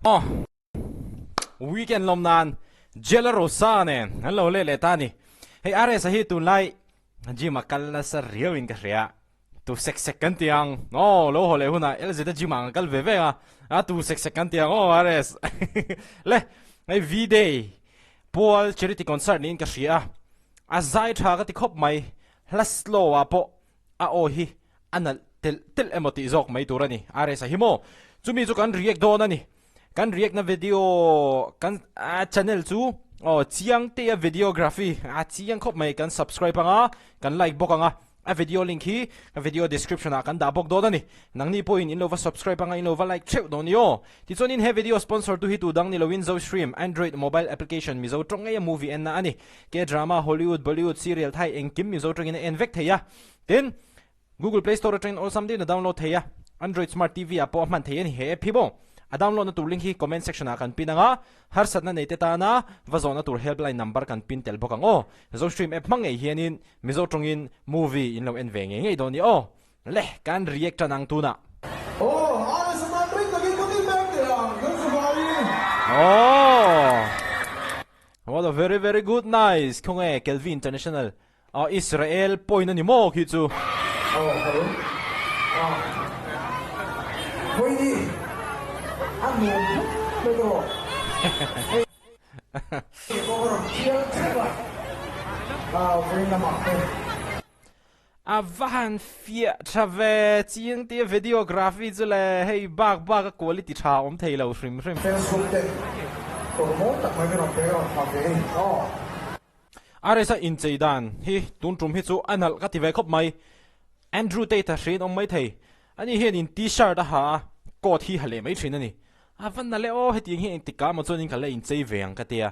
Oh, weekend lom nan Lalrosanga nen hello le ta ni hey are sa hi tu lai ji makal na sa real in ka ria tu second tiang oh lo hole huna el zeta ji mang kal ve ve a tu second tiang oh ares le hey V-Day Paul charity concert ni in ka ria a zai tha ka ti khop mai hlas lo wa po a o hi anal tel emoti zok mai turani are sa himo chumi chu kan react do na ni kan react na video kan channel chu chiang te a videography chiang khop mai kan subscribe anga kan like bok anga a video link hi a video description a kan da bok do ni nang ni point in lova subscribe anga in lova like cheu do ni o ti chon in he video sponsor tu hi tu dang ni lo windows stream android mobile application mi zo tong a movie en na ani ke drama hollywood bollywood serial thai engkim mi zo tong in en vek theya then google play store train or something na download theya android smart tv a po man theya ni he phibo a download na tur link hi comment section a kan pinanga har sat na nei te ta na vazona tur helpline number kan pin tel bokang o zo stream app mang ei hianin mizo tongin movie in lo en venge ngei do ni o le kan react nang tu na ara sa matring naging back there gan sa bali what a very good nice kung Kelvin International Israel point na ni mo kitsu hello Boy ano pero van fia trave chiang te videography chu le hei bak quality tha om thei lo shrim are sa in cheidan hi tun tum hi chu anal ka ti ve khop mai Andrew te ta shin om mai thei ani hen in t-shirt ha ko thi hale mai thin ani van na le o heti hi tika mo chonin khala in chei veng ka tia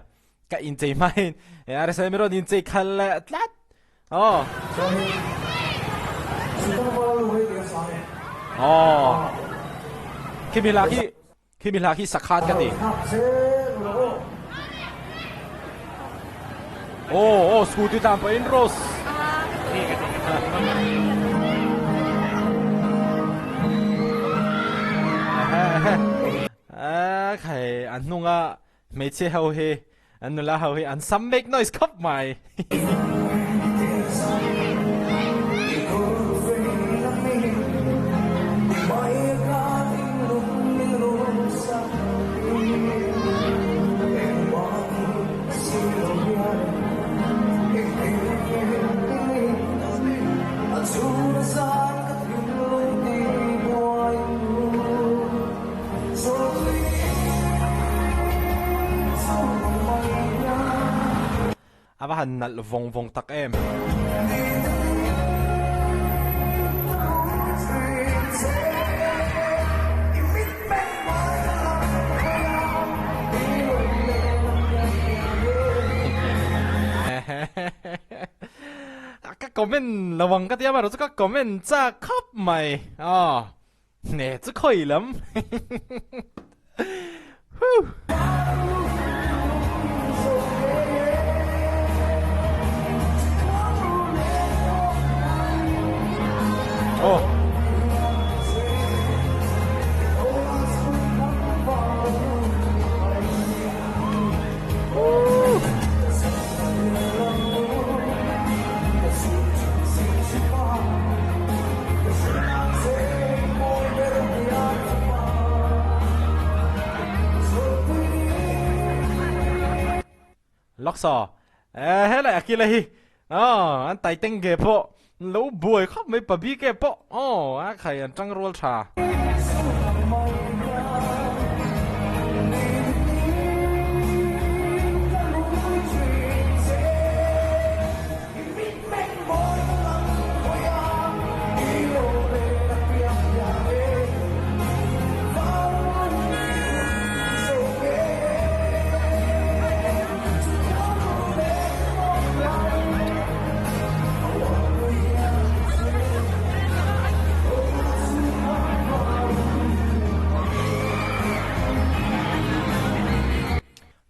ka in chei mai are sa mero in chei khal tlat Kimilaki sakhat ka ti scooty tampa in Ross khai an nunga me che hau he an nula hau he an some make noise khop mai abahan nal vong tak em các comment lawang ka tia mà rồi các comment cha khóc mày nè chứ khơi lắm lóc sò hết lại kia này anh tay tinh ghê po lũ bùi khóc mấy bà bí ghê po khai anh trăng roll trà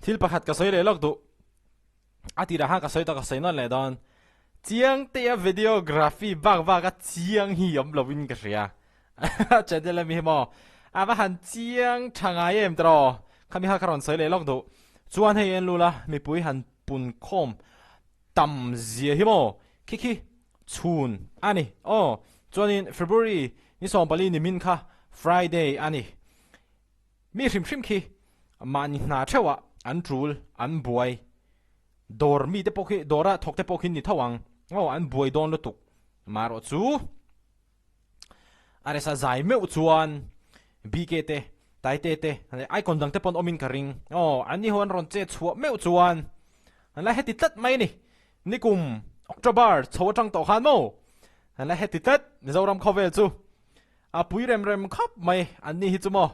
thil pakhat ka soi le lok tu ati ra ha ka soi ta ka soi non le don chiang te videography bak ka chiang hi om lovin ka ria chadela mi mo aba han chiang thanga em tro khami ha karon sei le lok do chuan hei en lula Mipui han pungkhawm tam zia hi mo khi chun ani chuanin February ni som pali ni min kha Friday ani mi hrim khi mani na thewa an trul an buai dor mi te pokhi dora thok te pokhin ni thawang an buai don lo tuk maro chu are sa zai meu chuan bk te tai te ai kon dang te pon omin karing ani hon ron che chua meu chuan an la heti tat mai ni kum October chawatang to khan mo an la heti tat zoram khovel chu a pui rem khap mai an ni hi chu mo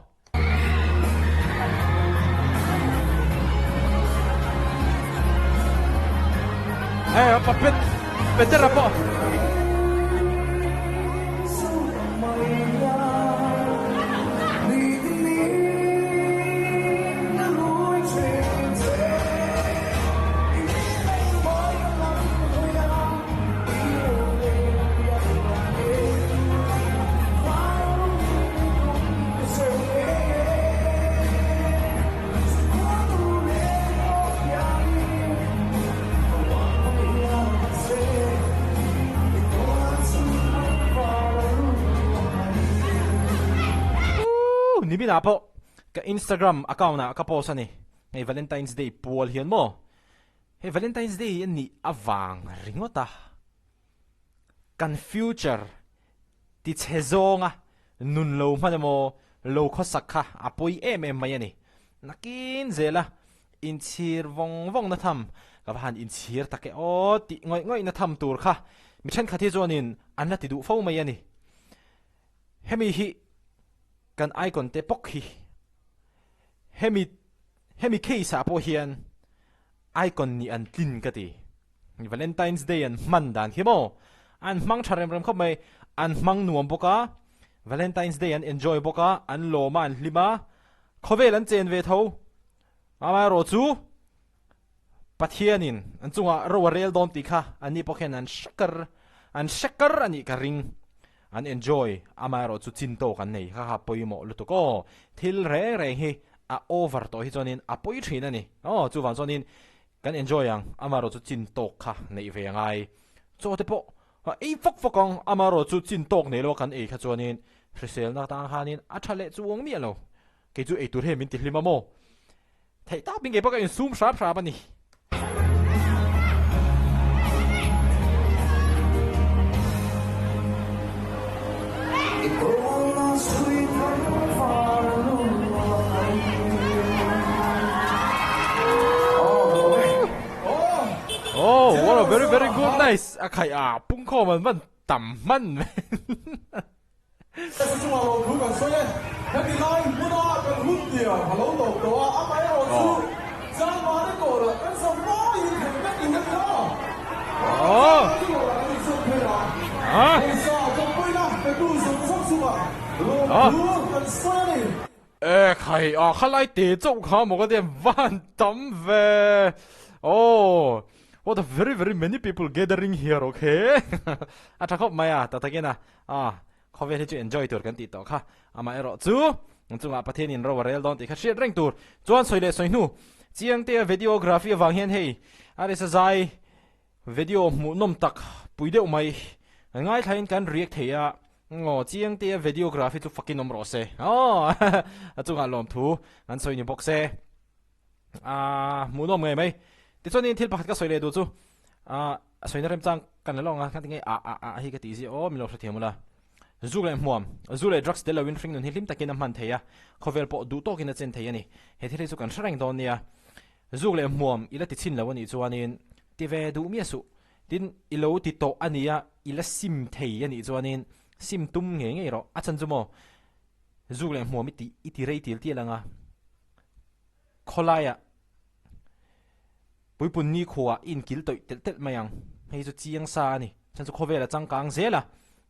papet petera po ni bin apo ka Instagram account na ka post ani hey Valentine's Day pual hian mo hey Valentine's Day ni awang ringota kan future ti chezonga nun lo manamo lo khosakha apoi mai ani nakin zela in chir vong na tham ka han in chir take ti ngoi na tham tur kha mi then khathi zonin an la ti du fo mai ani hemi hi kan icon te pok hi hemi case apo hian icon ni an tin ka ti Valentine's Day an man dan hi mo an mang tharem rem khop mai an mang nuam boka Valentine's Day an enjoy boka an lo man lima khovel an chen ve tho ama ro chu pathianin an chunga ro rel don ti kha ani pokhen an shaker ani ka ring an enjoy amaro chu chin to kan nei kha poimo lutuko thil re hi a over to hi chonin a poi thin ani chu wan chonin kan enjoy ang amaro chu chin to kha nei ve ngai cho te po ei fokong amaro chu chin tok nei lo kan ei kha chonin resel na tang hanin a thale chuang mi lo ke chu ei tur he min ti hlima mo thei ta bing ge pa ka in zoom sharp ani what a very good nice akai pungkhawm man tam man khai khalai te chau kha mo ka de van tam ve what a very many people gathering here okay athakop maya tatagena khovel chu enjoy tur kan ti to kha ama ero chu chunga pathen in ro rel don ti kha shit reng tur chuan soile soinu chiang te videography wang hian hei are sa zai video mu nom tak puide umai ngai thain kan react theya chiang te videography chu fucking nom ro se chunga lom thu an soini box se mu nom ngai mai ti chonin thil pakhat ka soile du chu soina rem chang kan longa kan tingai hi ka ti si mi lo thla themula zule muam zule drugs de la win fring nun hilim takin man theya khovel po du to kin a chen theya ni he thile chu kan shrang don nia zule muam ila ti chin lawani chuanin ti ve du mi su tin ilo ti to ania ila sim theya ni chuanin sim tum nge ro a chan chu mo zule muam iti rei til ti langa kholaya pui pun ni khuwa in kil toi tel mayang hei chu chiang sa ni chan chu khovela changkang zela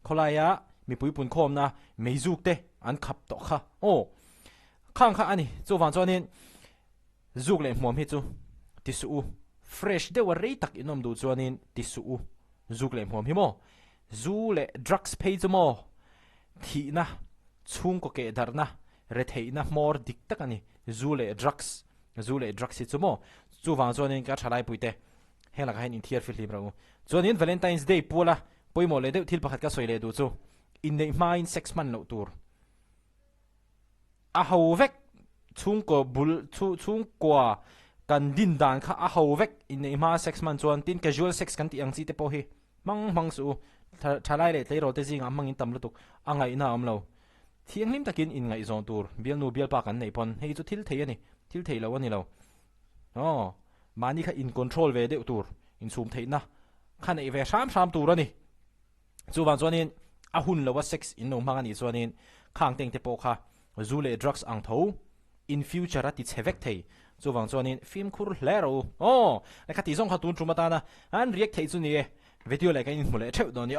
kholaya Mipui pungkhawm na meizuk te an khap to kha khang kha ani chu wan chonin zuk le hmom hi chu tisu fresh de wa rei tak inom du chuanin tisu zuk le hmom hi mo zu le drugs page mo thi na chung ko ke dar na re thei na more dik tak ani zule drugs hi chumo chu wang chuan in ka thalai puite hela ka hin in thiar fil him ro chuan in Valentine's Day pula poimo le deuh thil pakhat ka soile du chu in nei main sex man lo tur a ho vek chung ko bul chung kwa kan din dan kha a ho vek in nei ma sex man chuan tin casual sex kan ti ang chi te po hi mang su thalai le tlei ro te jing amang in tam lutuk angai na amlo thiang lim takin in ngai zon tur bial nu bial pa kan nei pon hei chu thil thei ani thil thei lo ani lo mani kha in control ve de tur in sum thei na khan ei ve sam tur ani chu wang chuan in a hun lo wa sex in no mang ani chuan in khang teng te po kha zule drugs ang tho in future ati chevek thei chu wang chuan in film khur hlero la khati zong kha tun trumata na an react thei chu ni video like in mule theu do ni